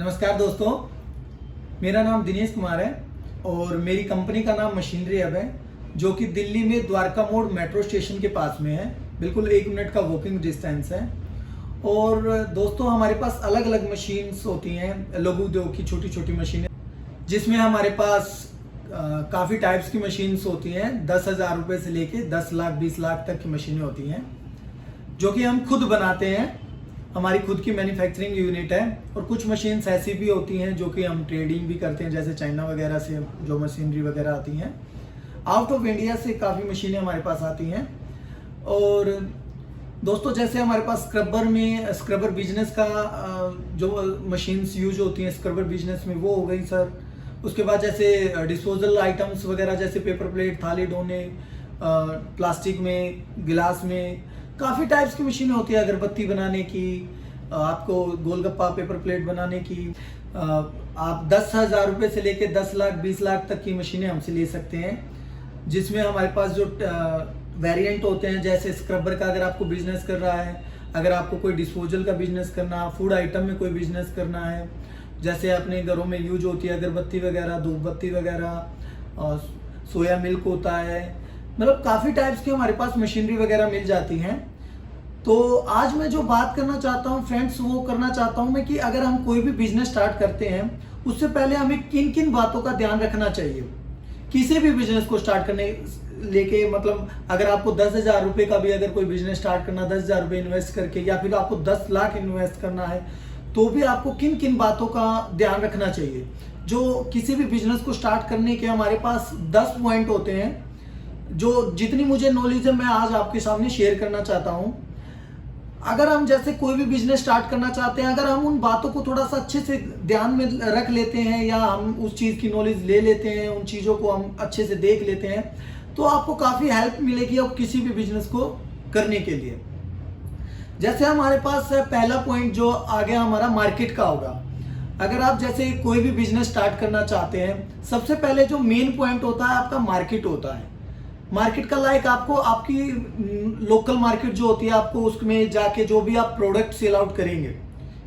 नमस्कार दोस्तों, मेरा नाम दिनेश कुमार है और मेरी कंपनी का नाम मशीनरी हब है, जो कि दिल्ली में द्वारका मोड़ मेट्रो स्टेशन के पास में है। बिल्कुल 1 मिनट का वॉकिंग डिस्टेंस है। और दोस्तों, हमारे पास अलग अलग मशीन्स होती हैं, लघु उद्योग की छोटी छोटी मशीनें, जिसमें हमारे पास काफ़ी टाइप्स की मशीन्स होती हैं। 10,000 रुपये से लेके 10 लाख 20 लाख तक की मशीनें होती हैं, जो कि हम खुद बनाते हैं। हमारी खुद की मैन्युफैक्चरिंग यूनिट है। और कुछ मशीन्स ऐसी भी होती हैं जो कि हम ट्रेडिंग भी करते हैं, जैसे चाइना वगैरह से जो मशीनरी वगैरह आती हैं। आउट ऑफ इंडिया से काफ़ी मशीनें हमारे पास आती हैं। और दोस्तों, जैसे हमारे पास स्क्रबर बिजनेस का जो मशीन्स यूज होती हैं स्क्रबर बिजनेस में, वो हो गई सर। उसके बाद जैसे डिस्पोजल आइटम्स वगैरह, जैसे पेपर प्लेट, थाली डोने, प्लास्टिक में, गिलास में, काफ़ी टाइप्स की मशीनें होती है। अगरबत्ती बनाने की, आपको गोलगप्पा पेपर प्लेट बनाने की। आप 10,000 रुपये से लेके 10 लाख 20 लाख तक की मशीनें हमसे ले सकते हैं, जिसमें हमारे पास जो वेरिएंट होते हैं, जैसे स्क्रबर का अगर आपको बिजनेस कर रहा है, अगर आपको कोई डिस्पोजल का बिजनेस करना, फूड आइटम में कोई बिजनेस करना है, जैसे अपने घरों में यूज होती है अगरबत्ती वगैरह, धूपबत्ती वगैरह, सोया मिल्क होता है, मतलब काफ़ी टाइप्स की हमारे पास मशीनरी वगैरह मिल जाती हैं। तो आज मैं जो बात करना चाहता हूँ फ्रेंड्स, वो करना चाहता हूँ मैं कि अगर हम कोई भी बिजनेस स्टार्ट करते हैं, उससे पहले हमें किन किन बातों का ध्यान रखना चाहिए। किसी भी बिजनेस को स्टार्ट करने लेके, मतलब अगर आपको 10,000 रुपये का भी अगर कोई बिजनेस स्टार्ट करना, 10,000 रुपये इन्वेस्ट करके, या फिर आपको 10 लाख इन्वेस्ट करना है, तो भी आपको किन किन बातों का ध्यान रखना चाहिए। जो किसी भी बिजनेस को स्टार्ट करने के हमारे पास 10 पॉइंट होते हैं, जो जितनी मुझे नॉलेज है मैं आज आपके सामने शेयर करना चाहता हूँ। अगर हम जैसे कोई भी बिजनेस स्टार्ट करना चाहते हैं, अगर हम उन बातों को थोड़ा सा अच्छे से ध्यान में रख लेते हैं, या हम उस चीज़ की नॉलेज ले लेते हैं, उन चीज़ों को हम अच्छे से देख लेते हैं, तो आपको काफ़ी हेल्प मिलेगी अब किसी भी बिजनेस को करने के लिए। जैसे हमारे पास पहला पॉइंट जो आ गया हमारा मार्केट का होगा। अगर आप जैसे कोई भी बिजनेस स्टार्ट करना चाहते हैं, सबसे पहले जो मेन पॉइंट होता है आपका मार्केट होता है। मार्केट का लाइक आपको आपकी लोकल मार्केट जो होती है, आपको उसमें जाके जो भी आप प्रोडक्ट सेल आउट करेंगे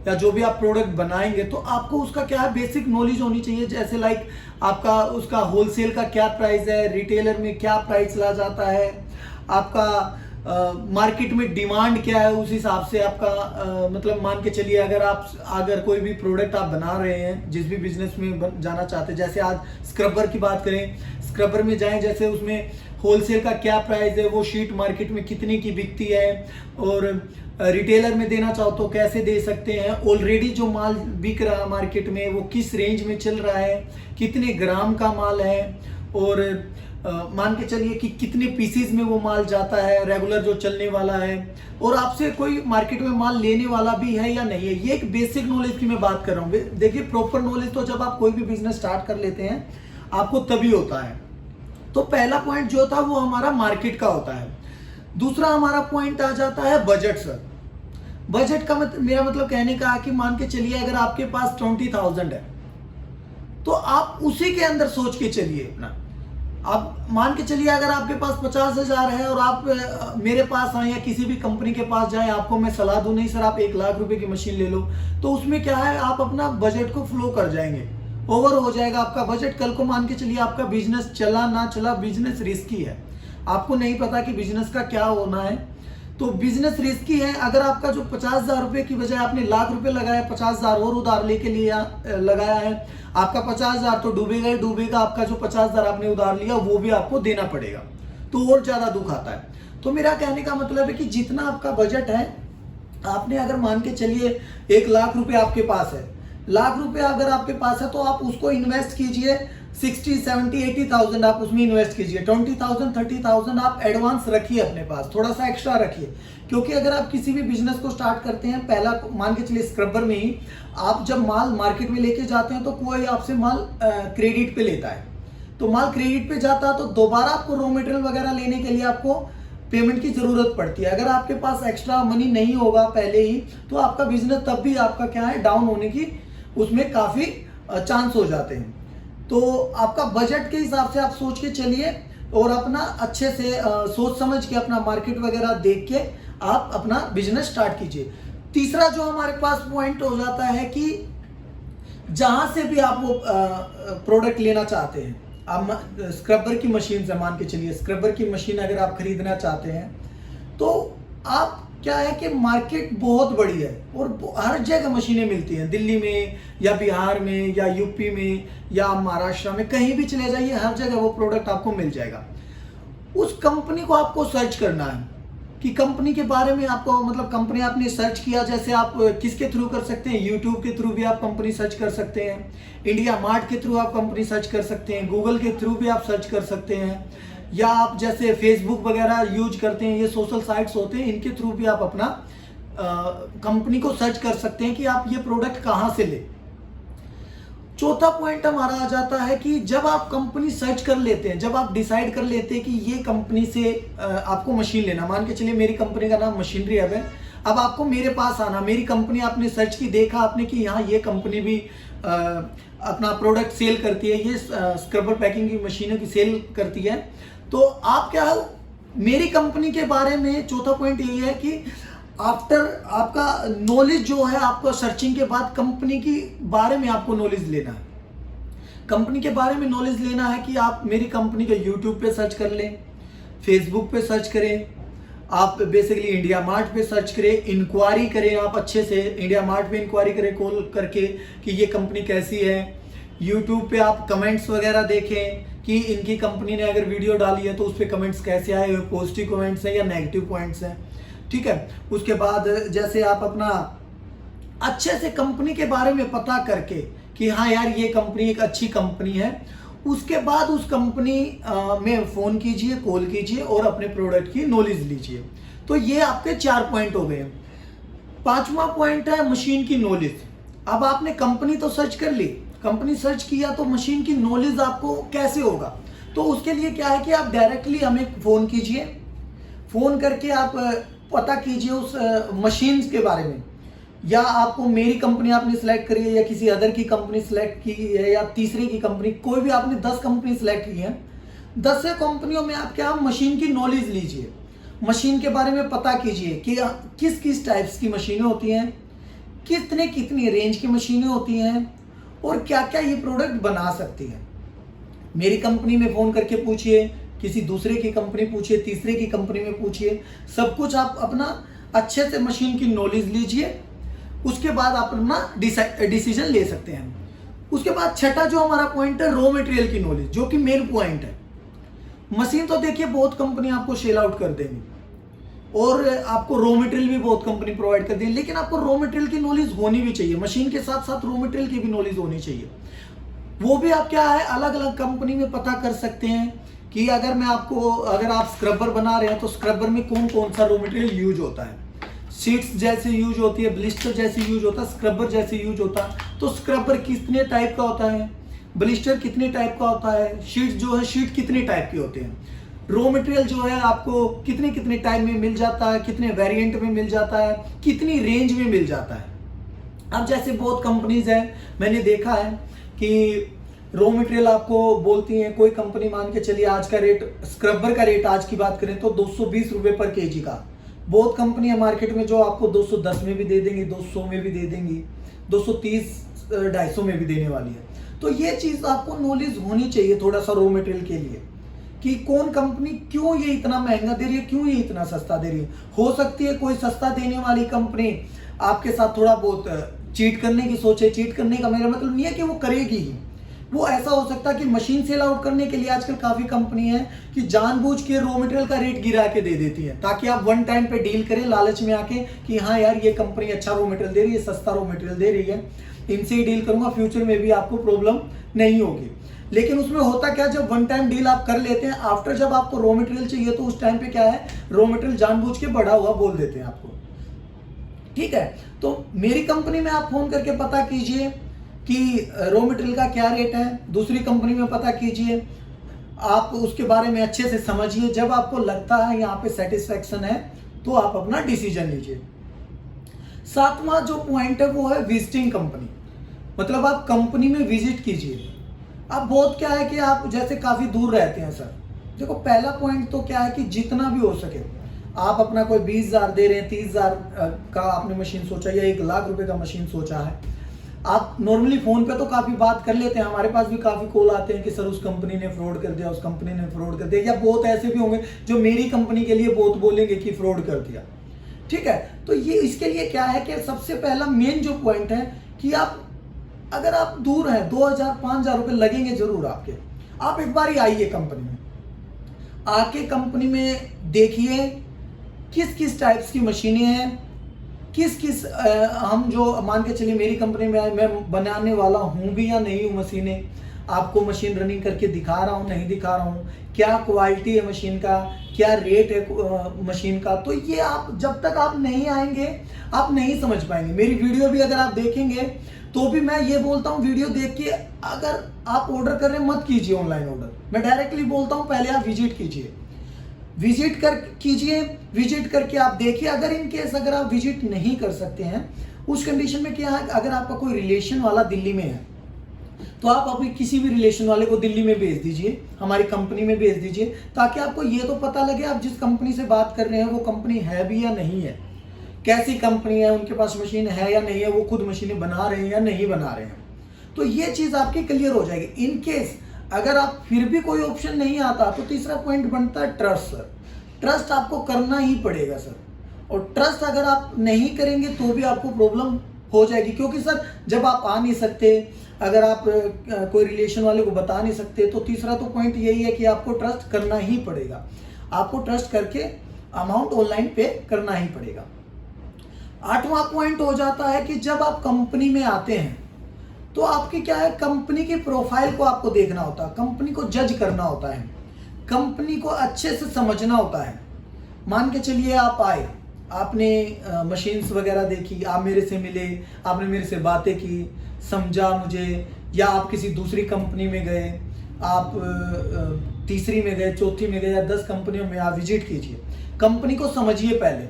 या जो भी आप प्रोडक्ट बनाएंगे, तो आपको उसका क्या है, बेसिक नॉलेज होनी चाहिए। जैसे लाइक आपका उसका होलसेल का क्या प्राइस है, रिटेलर में क्या प्राइस ला जाता है, आपका मार्केट में डिमांड क्या है, उस हिसाब से आपका मतलब मान के चलिए, अगर कोई भी प्रोडक्ट आप बना रहे हैं, जिस भी बिजनेस में जाना चाहते हैं, जैसे आज स्क्रबर की बात करें, स्क्रबर में जाएं, जैसे उसमें होलसेल का क्या प्राइस है, वो शीट मार्केट में कितने की बिकती है, और रिटेलर में देना चाहो तो कैसे दे सकते हैं, ऑलरेडी जो माल बिक रहा है मार्केट में वो किस रेंज में चल रहा है, कितने ग्राम का माल है, और मान के चलिए कि कितने पीसीज में वो माल जाता है, रेगुलर जो चलने वाला है, और आपसे कोई मार्केट में माल लेने वाला भी है या नहीं है। ये एक बेसिक नॉलेज की मैं बात कर रहा हूँ। देखिए, प्रॉपर नॉलेज तो जब आप कोई भी बिजनेस स्टार्ट कर लेते हैं आपको तभी होता है। तो पहला पॉइंट जो था वो हमारा मार्केट का होता है। दूसरा हमारा पॉइंट आ जाता है बजट। सर, बजट का मेरा मतलब कहने का है कि मान के चलिए अगर आपके पास 20,000 है, तो आप उसी के अंदर सोच के चलिए अपना। आप मान के चलिए अगर आपके पास 50,000 है और आप मेरे पास आए या किसी भी कंपनी के पास जाए, आपको मैं सलाह दूं, नहीं सर आप 1 लाख रुपए की मशीन ले लो, तो उसमें क्या है, आप अपना बजट को फ्लो कर जाएंगे, ओवर हो जाएगा आपका बजट। कल को मान के चलिए आपका बिजनेस चला ना चला, बिजनेस रिस्की है, आपको नहीं पता कि बिजनेस का क्या होना है, तो बिजनेस रिस्की है। अगर आपका जो 50,000 रुपये की बजाय आपने लाख रुपए लगाया, 50,000 और उधार लेके लिया लगाया है, आपका 50,000 तो डूबेगा ही डूबेगा। आपका जो 50,000 आपने उधार लिया वो भी आपको देना पड़ेगा, तो और ज्यादा दुख आता है। तो मेरा कहने का मतलब है कि जितना आपका बजट है, आपने अगर मान के चलिए 1 लाख रुपए आपके पास है, लाख रुपए अगर आपके पास है, तो आप उसको इन्वेस्ट कीजिए 60, 70, 80,000 आप उसमें इन्वेस्ट कीजिए। 20,000, 30,000 आप एडवांस रखिए अपने पास, थोड़ा सा एक्स्ट्रा रखिए। क्योंकि अगर आप किसी भी बिजनेस को स्टार्ट करते हैं, पहला मान के चलिए स्क्रबर में ही आप जब माल मार्केट में लेके जाते हैं, तो कोई आपसे माल क्रेडिट पे लेता है, तो माल क्रेडिट पे जाता है, तो दोबारा आपको रॉ मटेरियल वगैरह लेने के लिए आपको पेमेंट की जरूरत पड़ती है। अगर आपके पास एक्स्ट्रा मनी नहीं होगा पहले ही, तो आपका बिजनेस तब भी आपका क्या है, डाउन होने की उसमें काफी चांस हो जाते हैं। तो आपका बजट के हिसाब से आप सोच के चलिए, और अपना अच्छे से सोच समझ के अपना मार्केट वगैरह देख के आप अपना बिजनेस स्टार्ट कीजिए। तीसरा जो हमारे पास पॉइंट हो जाता है कि जहां से भी आप वो प्रोडक्ट लेना चाहते हैं, आप स्क्रबर की मशीन से मान के चलिए, स्क्रबर की मशीन अगर आप खरीदना चाहते हैं तो आप क्या है कि मार्केट बहुत बड़ी है और हर जगह मशीनें मिलती हैं, दिल्ली में या बिहार में या यूपी में या महाराष्ट्र में, कहीं भी चले जाइए हर जगह वो प्रोडक्ट आपको मिल जाएगा। उस कंपनी को आपको सर्च करना है कि कंपनी के बारे में आपको, मतलब कंपनी आपने सर्च किया, जैसे आप किसके थ्रू कर सकते हैं, यूट्यूब के थ्रू भी आप कंपनी सर्च कर सकते हैं, इंडिया मार्ट के थ्रू आप कंपनी सर्च कर सकते हैं, गूगल के थ्रू भी आप सर्च कर सकते हैं, या आप जैसे फेसबुक वगैरह यूज करते हैं, ये सोशल साइट्स होते हैं, इनके थ्रू भी आप अपना कंपनी को सर्च कर सकते हैं कि आप ये प्रोडक्ट कहाँ से ले। चौथा पॉइंट हमारा आ जाता है कि जब आप कंपनी सर्च कर लेते हैं, जब आप डिसाइड कर लेते हैं कि ये कंपनी से आपको मशीन लेना, मान के चलिए मेरी कंपनी का नाम मशीनरी हब है, अब आपको मेरे पास आना, मेरी कंपनी आपने सर्च की, देखा आपने कि यहाँ ये कंपनी भी अपना प्रोडक्ट सेल करती है, ये स्क्रबर पैकिंग की मशीनों की सेल करती है, तो आप क्या है, मेरी कंपनी के बारे में चौथा पॉइंट यही है कि आफ्टर आपका नॉलेज जो है, आपको सर्चिंग के बाद कंपनी के बारे में आपको नॉलेज लेना है, कंपनी के बारे में नॉलेज लेना है कि आप मेरी कंपनी के यूट्यूब पे सर्च कर लें, फेसबुक पे सर्च करें, आप बेसिकली इंडिया मार्ट पे सर्च करें, इंक्वायरी करें, आप अच्छे से इंडिया मार्ट पे इंक्वायरी करें कॉल करके कि ये कंपनी कैसी है, यूट्यूब पे आप कमेंट्स वगैरह देखें कि इनकी कंपनी ने अगर वीडियो डाली है तो उस पर कमेंट्स कैसे आए, पॉजिटिव कमेंट्स हैं या नेगेटिव पॉइंट्स हैं, ठीक है। उसके बाद जैसे आप अपना अच्छे से कंपनी के बारे में पता करके कि हाँ यार ये कंपनी एक अच्छी कंपनी है, उसके बाद उस कंपनी में फ़ोन कीजिए, कॉल कीजिए और अपने प्रोडक्ट की नॉलेज लीजिए। तो ये आपके 4 पॉइंट हो गए। 5वां पॉइंट है मशीन की नॉलेज। अब आपने कंपनी तो सर्च कर ली, कंपनी सर्च किया तो मशीन की नॉलेज आपको कैसे होगा, तो उसके लिए क्या है कि आप डायरेक्टली हमें फ़ोन कीजिए, फ़ोन करके आप पता कीजिए उस मशीन के बारे में, या आपको मेरी कंपनी आपने सिलेक्ट करी है या किसी अदर की कंपनी सिलेक्ट की है या तीसरे की कंपनी, कोई भी आपने 10 कंपनी सिलेक्ट की है, 10 कंपनियों में आप क्या मशीन की नॉलेज लीजिए, मशीन के बारे में पता कीजिए कि किस किस टाइप्स की मशीनें होती हैं, कितनी रेंज की मशीनें होती हैं और क्या क्या ये प्रोडक्ट बना सकती है। मेरी कंपनी में फ़ोन करके पूछिए, किसी दूसरे की कंपनी पूछिए, तीसरे की कंपनी में पूछिए, सब कुछ आप अपना अच्छे से मशीन की नॉलेज लीजिए, उसके बाद आप अपना डिसीजन ले सकते हैं। उसके बाद छठा जो हमारा पॉइंट है, रॉ मटेरियल की नॉलेज, जो कि मेन पॉइंट है। मशीन तो देखिए बहुत कंपनी आपको सेल आउट कर देंगी और आपको रॉ मटेरियल भी बहुत कंपनी प्रोवाइड कर देंगी, लेकिन आपको रॉ मटेरियल की नॉलेज होनी भी चाहिए, मशीन के साथ साथ रॉ मटेरियल की भी नॉलेज होनी चाहिए। वो भी आप क्या है अलग अलग कंपनी में पता कर सकते हैं कि अगर आप स्क्रबर बना रहे हैं तो स्क्रबर में कौन कौन सा रॉ मटेरियल यूज होता है, शीट्स जैसे यूज होती है, ब्लिस्टर जैसे यूज होता है, स्क्रबर जैसे यूज होता है। तो स्क्रबर कितने टाइप का होता है, ब्लिस्टर कितने टाइप का होता है, शीट जो है शीट कितने टाइप के होते हैं, रॉ मटेरियल जो है आपको कितने कितने टाइम में मिल जाता है, कितने वेरिएंट में मिल जाता है, कितनी रेंज में मिल जाता है। अब जैसे बहुत कंपनीज हैं, मैंने देखा है कि रॉ मटेरियल आपको बोलती हैं, कोई कंपनी मान के चलिए आज का रेट, स्क्रबर का रेट आज की बात करें तो 220 रुपये पर केजी का, बहुत कंपनी है मार्केट में जो आपको 210 में भी दे देंगी, 200 में भी दे देंगी, 230 250 में भी देने वाली है। तो ये चीज़ आपको नॉलेज होनी चाहिए थोड़ा सा रॉ मटेरियल के लिए कि कौन कंपनी क्यों ये इतना महंगा दे रही है, क्यों ये इतना सस्ता दे रही है। हो सकती है कोई सस्ता देने वाली कंपनी आपके साथ थोड़ा बहुत चीट करने की सोचे, चीट करने का मेरा मतलब नहीं है कि वो करेगी ही, वो ऐसा हो सकता है कि मशीन सेल आउट करने के लिए आजकल काफ़ी कंपनी है कि जानबूझ के रॉ मटेरियल का रेट गिरा के दे देती है ताकि आप वन टाइम पे डील करें लालच में आके कि हाँ यार ये कंपनी अच्छा रॉ मटेरियल दे रही है, सस्ता रॉ मटेरियल दे रही है, इनसे ही डील करूंगा, फ्यूचर में भी आपको प्रॉब्लम नहीं होगी। लेकिन उसमें होता क्या, जब वन टाइम डील आप कर लेते हैं, आफ्टर जब आपको रॉ मटेरियल चाहिए तो उस टाइम पे क्या है, रॉ मटेरियल जानबूझ के बढ़ा हुआ बोल देते हैं आपको, ठीक है। तो मेरी कंपनी में आप फोन करके पता कीजिए कि रॉ मटेरियल का क्या रेट है, दूसरी कंपनी में पता कीजिए, आप उसके बारे में अच्छे से समझिए। जब आपको लगता है यहाँ पे सेटिस्फैक्शन है तो आप अपना डिसीजन लीजिए। 7वां जो पॉइंट है वो है विजिटिंग कंपनी, मतलब आप कंपनी में विजिट कीजिए। अब बहुत क्या है कि आप जैसे काफ़ी दूर रहते हैं सर, देखो पहला पॉइंट तो क्या है कि जितना भी हो सके आप अपना कोई 20,000 दे रहे हैं, 30,000 का आपने मशीन सोचा या 1 लाख रुपए का मशीन सोचा है, आप नॉर्मली फ़ोन पे तो काफ़ी बात कर लेते हैं, हमारे पास भी काफ़ी कॉल आते हैं कि सर उस कंपनी ने फ्रॉड कर दिया, उस कंपनी ने फ्रॉड कर दिया, या बहुत ऐसे भी होंगे जो मेरी कंपनी के लिए बहुत बोलेंगे कि फ्रॉड कर दिया। ठीक है, तो ये इसके लिए क्या है कि सबसे पहला मेन जो पॉइंट है कि आप अगर आप दूर हैं 2,000-5,000 रुपये लगेंगे जरूर आपके, आप एक बार ही आइए कंपनी में, आके कंपनी में देखिए किस किस टाइप्स की मशीनें हैं, किस किस हम जो मान के चलिए मेरी कंपनी में आए, मैं बनाने वाला हूँ भी या नहीं हूँ मशीनें, आपको मशीन रनिंग करके दिखा रहा हूँ नहीं दिखा रहा हूँ, क्या क्वालिटी है मशीन का, क्या रेट है मशीन का, तो ये आप जब तक आप नहीं आएंगे आप नहीं समझ पाएंगे। मेरी वीडियो भी अगर आप देखेंगे तो भी मैं ये बोलता हूँ वीडियो देख के अगर आप ऑर्डर कर रहे हैं मत कीजिए ऑनलाइन ऑर्डर, मैं डायरेक्टली बोलता हूँ पहले आप विजिट कीजिए, विजिट करके आप देखिए। अगर इन केस अगर आप विजिट नहीं कर सकते हैं उस कंडीशन में क्या है, अगर आपका कोई रिलेशन वाला दिल्ली में है तो आप अपने किसी भी रिलेशन वाले को दिल्ली में भेज दीजिए, हमारी कंपनी में भेज दीजिए, ताकि आपको ये तो पता लगे आप जिस कंपनी से बात कर रहे हैं वो कंपनी है भी या नहीं है, कैसी कंपनी है, उनके पास मशीन है या नहीं है, वो खुद मशीनें बना रहे हैं या नहीं बना रहे हैं, तो ये चीज़ आपकी क्लियर हो जाएगी। इन केस अगर आप फिर भी कोई ऑप्शन नहीं आता तो तीसरा पॉइंट बनता है ट्रस्ट। सर ट्रस्ट आपको करना ही पड़ेगा सर, और ट्रस्ट अगर आप नहीं करेंगे तो भी आपको प्रॉब्लम हो जाएगी, क्योंकि सर जब आप आ नहीं सकते, अगर आप कोई रिलेशन वाले को बता नहीं सकते, तो तीसरा तो पॉइंट यही है कि आपको ट्रस्ट करना ही पड़ेगा, आपको ट्रस्ट करके अमाउंट ऑनलाइन पे करना ही पड़ेगा। 8वां पॉइंट हो जाता है कि जब आप कंपनी में आते हैं तो आपकी क्या है, कंपनी की प्रोफाइल को आपको देखना होता है, कंपनी को जज करना होता है, कंपनी को अच्छे से समझना होता है। मान के चलिए आप आए, आपने मशीन्स वगैरह देखी, आप मेरे से मिले, आपने मेरे से बातें की, समझा मुझे, या आप किसी दूसरी कंपनी में गए, आप तीसरी में गए, चौथी में गए, या 10 कंपनियों में आप विजिट कीजिए, कंपनी को समझिए पहले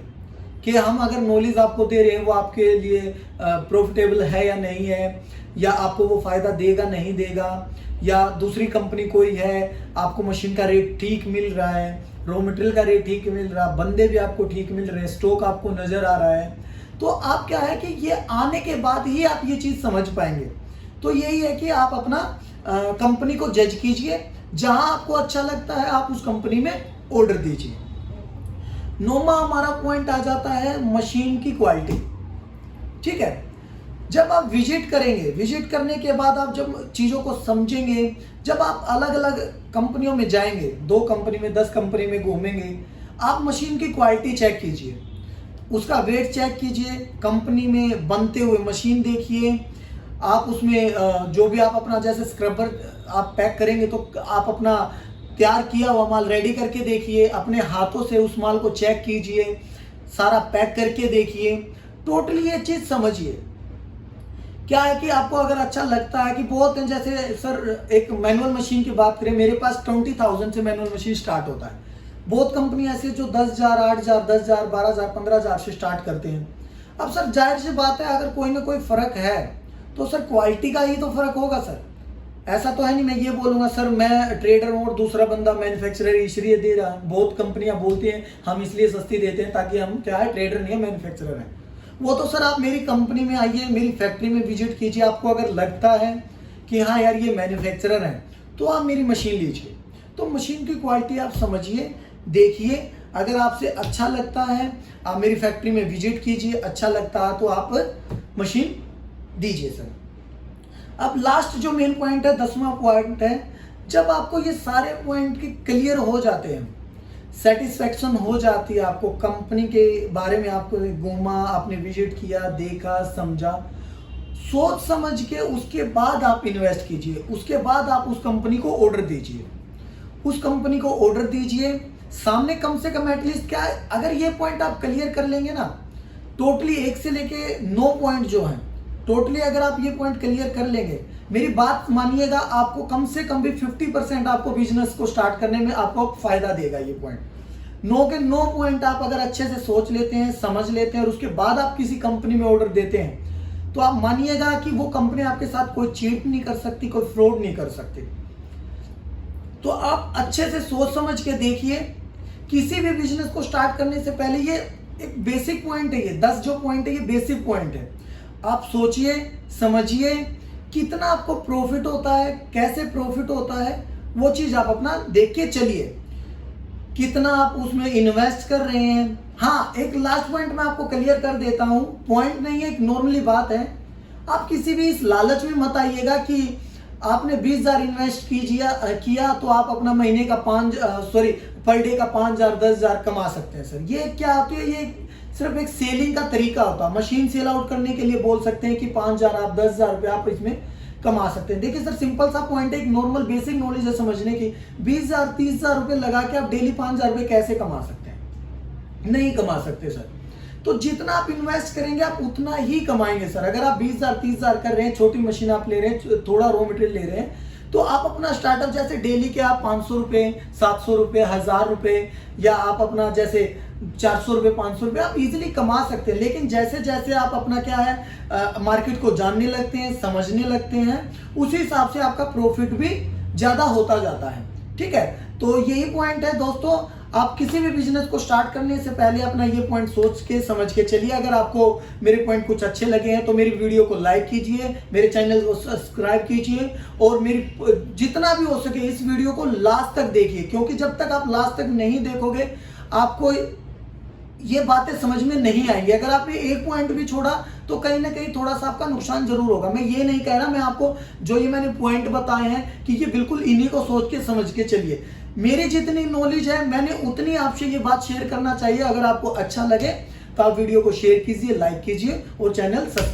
कि हम अगर नॉलेज आपको दे रहे हैं वो आपके लिए प्रॉफिटेबल है या नहीं है, या आपको वो फ़ायदा देगा नहीं देगा, या दूसरी कंपनी कोई है, आपको मशीन का रेट ठीक मिल रहा है, रॉ मटेरियल का रेट ठीक मिल रहा है, बंदे भी आपको ठीक मिल रहे हैं, स्टॉक आपको नज़र आ रहा है, तो आप क्या है कि ये आने के बाद ही आप ये चीज़ समझ पाएंगे। तो यही है कि आप अपना कंपनी को जज कीजिए, जहां आपको अच्छा लगता है आप उस कंपनी में ऑर्डर दीजिए। 9वां हमारा पॉइंट आ जाता है मशीन की क्वालिटी। ठीक है, जब आप विजिट करेंगे, विजिट करने के बाद आप जब चीज़ों को समझेंगे, जब आप अलग अलग कंपनियों में जाएंगे, 2 कंपनी में 10 कंपनी में घूमेंगे, आप मशीन की क्वालिटी चेक कीजिए, उसका वेट चेक कीजिए, कंपनी में बनते हुए मशीन देखिए, आप उसमें जो भी आप अपना जैसे स्क्रबर आप पैक करेंगे तो आप अपना तैयार किया हुआ माल रेडी करके देखिए, अपने हाथों से उस माल को चेक कीजिए, सारा पैक करके देखिए, टोटली ये चीज़ समझिए। क्या है कि आपको अगर अच्छा लगता है कि बहुत हैं, जैसे सर एक मैनुअल मशीन की बात करें, मेरे पास 20,000 से मैनुअल मशीन स्टार्ट होता है, बहुत कंपनी ऐसी जो 10,000, 8,000, 10,000, 12,000, 15,000 से स्टार्ट करते हैं। अब सर जाहिर सी बात है अगर कोई ना कोई फ़र्क है तो सर क्वालिटी का ही तो फ़र्क होगा सर, ऐसा तो है नहीं मैं ये बोलूँगा सर मैं ट्रेडर हूँ और दूसरा बंदा मैन्युफैक्चरर इसलिए दे रहा है। बहुत कंपनियाँ बोलती हैं हम इसलिए सस्ती देते हैं ताकि हम क्या है ट्रेडर नहीं है मैन्युफैक्चरर हैं। वो तो सर आप मेरी कंपनी में आइए, मेरी फैक्ट्री में विजिट कीजिए, आपको अगर लगता है कि हाँ यार ये मैन्युफैक्चरर हैं तो आप मेरी मशीन लीजिए। तो मशीन की क्वालिटी आप समझिए, देखिए, अगर आपसे अच्छा लगता है आप मेरी फैक्ट्री में विजिट कीजिए, अच्छा लगता है तो आप मशीन दीजिए सर। अब लास्ट जो मेन पॉइंट है 10वां पॉइंट है, जब आपको ये सारे पॉइंट के क्लियर हो जाते हैं, सेटिस्फेक्शन हो जाती है आपको कंपनी के बारे में, आपको घूमा, आपने विजिट किया, देखा, समझा, सोच समझ के उसके बाद आप इन्वेस्ट कीजिए, उसके बाद आप उस कंपनी को ऑर्डर दीजिए, उस कंपनी को ऑर्डर दीजिए। सामने कम से कम एटलीस्ट क्या है, अगर ये पॉइंट आप क्लियर कर लेंगे ना, टोटली 1 से लेके 9 पॉइंट जो हैं, टोटली अगर आप ये पॉइंट क्लियर कर लेंगे, मेरी बात मानिएगा, आपको कम से कम भी 50% आपको बिजनेस को स्टार्ट करने में आपको फायदा देगा ये पॉइंट। 9 के 9 पॉइंट आप अगर अच्छे से सोच लेते हैं, समझ लेते हैं और उसके बाद आप किसी कंपनी में ऑर्डर देते हैं तो आप मानिएगा कि वो कंपनी आपके साथ कोई चीट नहीं कर सकती, कोई फ्रॉड नहीं कर सकती। तो आप अच्छे से सोच समझ के देखिए, किसी भी बिजनेस को स्टार्ट करने से पहले ये एक बेसिक पॉइंट है, ये 10 जो पॉइंट है ये बेसिक पॉइंट है। आप सोचिए, समझिए कितना आपको प्रॉफिट होता है, कैसे प्रॉफिट होता है, वो चीज आप अपना देख के चलिए, कितना आप उसमें इन्वेस्ट कर रहे हैं। हाँ, एक लास्ट पॉइंट मैं आपको क्लियर कर देता हूं, पॉइंट नहीं है, एक नॉर्मली बात है। आप किसी भी इस लालच में मत आइएगा कि आपने 20,000 इन्वेस्ट किया तो आप अपना महीने का पर डे का 5,000 10,000 कमा सकते हैं। सर ये क्या होती है, ये सिर्फ एक सेलिंग का तरीका होता है। मशीन सेल आउट करने के लिए बोल सकते हैं कि 5,000 आप 10,000 रुपये आप इसमें कमा सकते हैं। देखिए सर, सिंपल सा पॉइंट है, एक नॉर्मल बेसिक नॉलेज है समझने की। 20,000 30,000 रुपये लगा के आप डेली 5,000 रुपये कैसे कमा सकते हैं? नहीं कमा सकते सर। तो जितना आप इन्वेस्ट करेंगे आप उतना ही कमाएंगे सर। अगर आप 20,000 30,000 कर रहे हैं, छोटी मशीन आप ले रहे हैं, थोड़ा रॉ मटेरियल ले रहे हैं, तो आप अपना स्टार्टअप जैसे डेली के आप 500 रुपये 700 रुपये 1,000 रुपये, या आप अपना जैसे 400 रुपये 500 रुपये आप इजीली कमा सकते हैं। लेकिन जैसे जैसे आप अपना क्या है मार्केट को जानने लगते हैं, समझने लगते हैं, उसी हिसाब से आपका प्रॉफिट भी ज्यादा होता जाता है। ठीक है, तो यही पॉइंट है दोस्तों। आप किसी भी बिजनेस को स्टार्ट करने से पहले अपना ये पॉइंट सोच के समझ के चलिए। अगर आपको मेरे पॉइंट कुछ अच्छे लगे हैं तो मेरी वीडियो को लाइक कीजिए, मेरे चैनल को सब्सक्राइब कीजिए, और मेरी जितना भी हो सके इस वीडियो को लास्ट तक देखिए, क्योंकि जब तक आप लास्ट तक नहीं देखोगे आपको ये बातें समझ में नहीं आएंगी। अगर आपने एक पॉइंट भी छोड़ा तो कहीं ना कहीं थोड़ा सा आपका नुकसान जरूर होगा। मैं ये नहीं कह रहा, मैं आपको जो ये मैंने पॉइंट बताए हैं कि ये बिल्कुल इन्हीं को सोच के समझ के चलिए। मेरी जितनी नॉलेज है मैंने उतनी आपसे ये बात शेयर करना चाहिए। अगर आपको अच्छा लगे तो आप वीडियो को शेयर कीजिए, लाइक कीजिए और चैनल सब्सक्राइब